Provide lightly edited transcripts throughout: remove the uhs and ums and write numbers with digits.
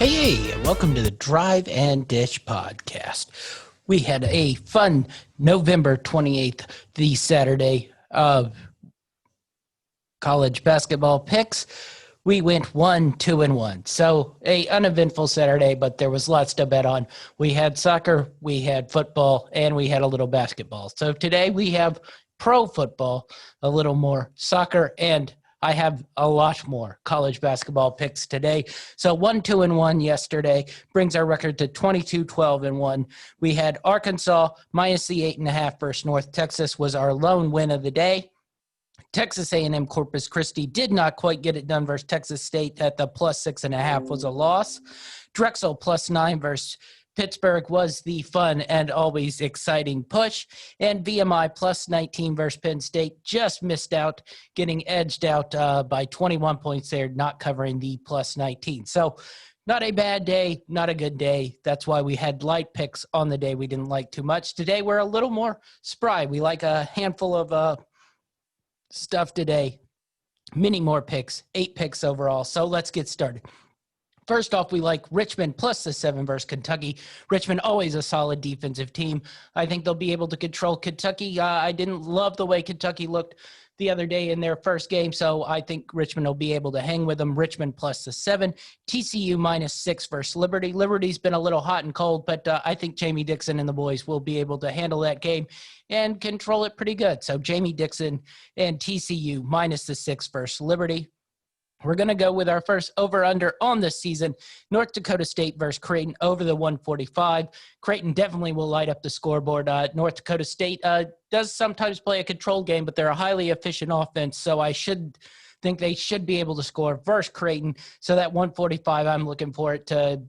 Hey, welcome to the Drive and Dish podcast. We had a fun November 28th, the Saturday of college basketball picks. We went 1-2-1. So a uneventful Saturday, but there was lots to bet on. We had soccer, we had football, and we had a little basketball. So today we have pro football, a little more soccer, and I have a lot more college basketball picks today. So 1-2-1 yesterday brings our record to 22-12-1. We had Arkansas minus the 8.5 versus North Texas was our lone win of the day. Texas A&M Corpus Christi did not quite get it done versus Texas State at the plus 6.5 was a loss. Drexel plus 9 versus Pittsburgh was the fun and always exciting push. And VMI plus 19 versus Penn State just missed out, getting edged out by 21 points there, not covering the plus 19. So not a bad day, not a good day. That's why we had light picks on the day we didn't like too much. Today we're a little more spry. We like a handful of stuff today. Many more picks, 8 picks overall. So let's get started. First off, we like Richmond plus the 7 versus Kentucky. Richmond, always a solid defensive team. I think they'll be able to control Kentucky. I didn't love the way Kentucky looked the other day in their first game, so I think Richmond will be able to hang with them. Richmond plus the 7. TCU minus 6 versus Liberty. Liberty's been a little hot and cold, but I think Jamie Dixon and the boys will be able to handle that game and control it pretty good. So Jamie Dixon and TCU minus the 6 versus Liberty. We're going to go with our first over-under on this season, North Dakota State versus Creighton over the 145. Creighton definitely will light up the scoreboard. North Dakota State does sometimes play a controlled game, but they're a highly efficient offense, so I should think they should be able to score versus Creighton. So that 145, I'm looking for it to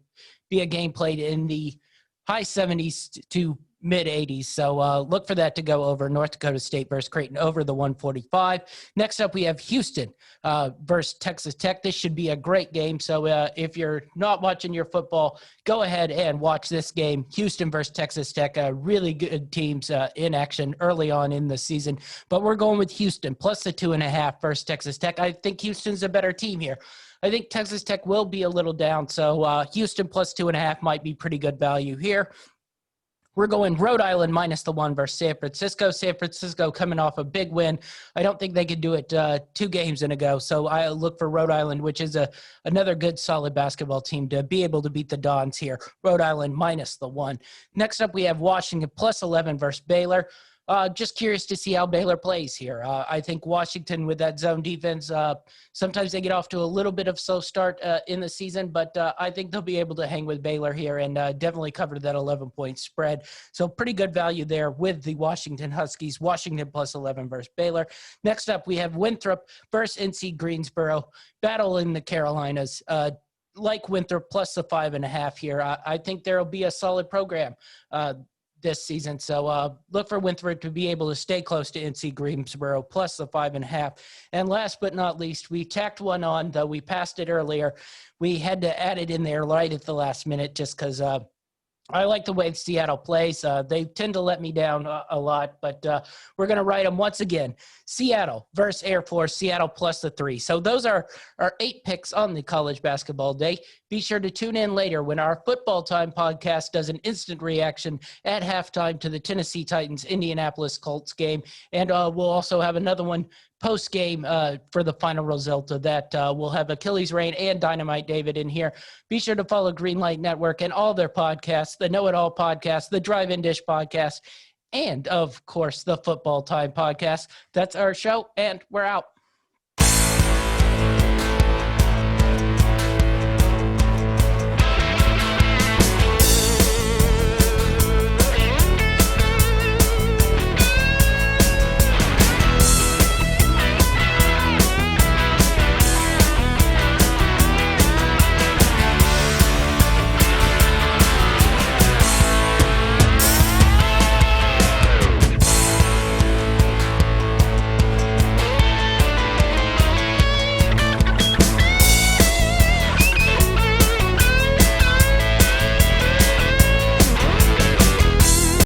be a game played in the high 70s to mid-80s. So look for that to go over. North Dakota State versus Creighton over the 145. Next up, we have Houston versus Texas Tech. This should be a great game. So if you're not watching your football, go ahead and watch this game. Houston versus Texas Tech, really good teams in action early on in the season. But we're going with Houston plus the 2.5 versus Texas Tech. I think Houston's a better team here. I think Texas Tech will be a little down. So Houston plus 2.5 might be pretty good value here. We're going Rhode Island minus the 1 versus San Francisco. San Francisco coming off a big win. I don't think they could do it 2 games in a go. So I look for Rhode Island, which is another good, solid basketball team to be able to beat the Dons here. Rhode Island minus the 1. Next up, we have Washington plus 11 versus Baylor. Just curious to see how Baylor plays here. I think Washington with that zone defense, sometimes they get off to a little bit of slow start in the season, but I think they'll be able to hang with Baylor here and definitely cover that 11-point spread. So pretty good value there with the Washington Huskies. Washington plus 11 versus Baylor. Next up, we have Winthrop versus NC Greensboro. Battle in the Carolinas. Like Winthrop plus the 5.5 here. I think there will be a solid program this season. So look for Winthrop to be able to stay close to NC Greensboro plus the 5.5. And last but not least, we tacked one on, though we passed it earlier. We had to add it in there right at the last minute just because I like the way Seattle plays. They tend to let me down a lot, but we're going to write them once again. Seattle versus Air Force, Seattle plus the 3. So those are our 8 picks on the college basketball day. Be sure to tune in later when our Football Time podcast does an instant reaction at halftime to the Tennessee Titans Indianapolis Colts game. And we'll also have another one post-game for the final result of that. We'll have Achilles Reign and Dynamite David in here. Be sure to follow Greenlight Network and all their podcasts, the Know It All podcast, the Drive and Dish podcast, and, of course, the Football Time podcast. That's our show, and we're out.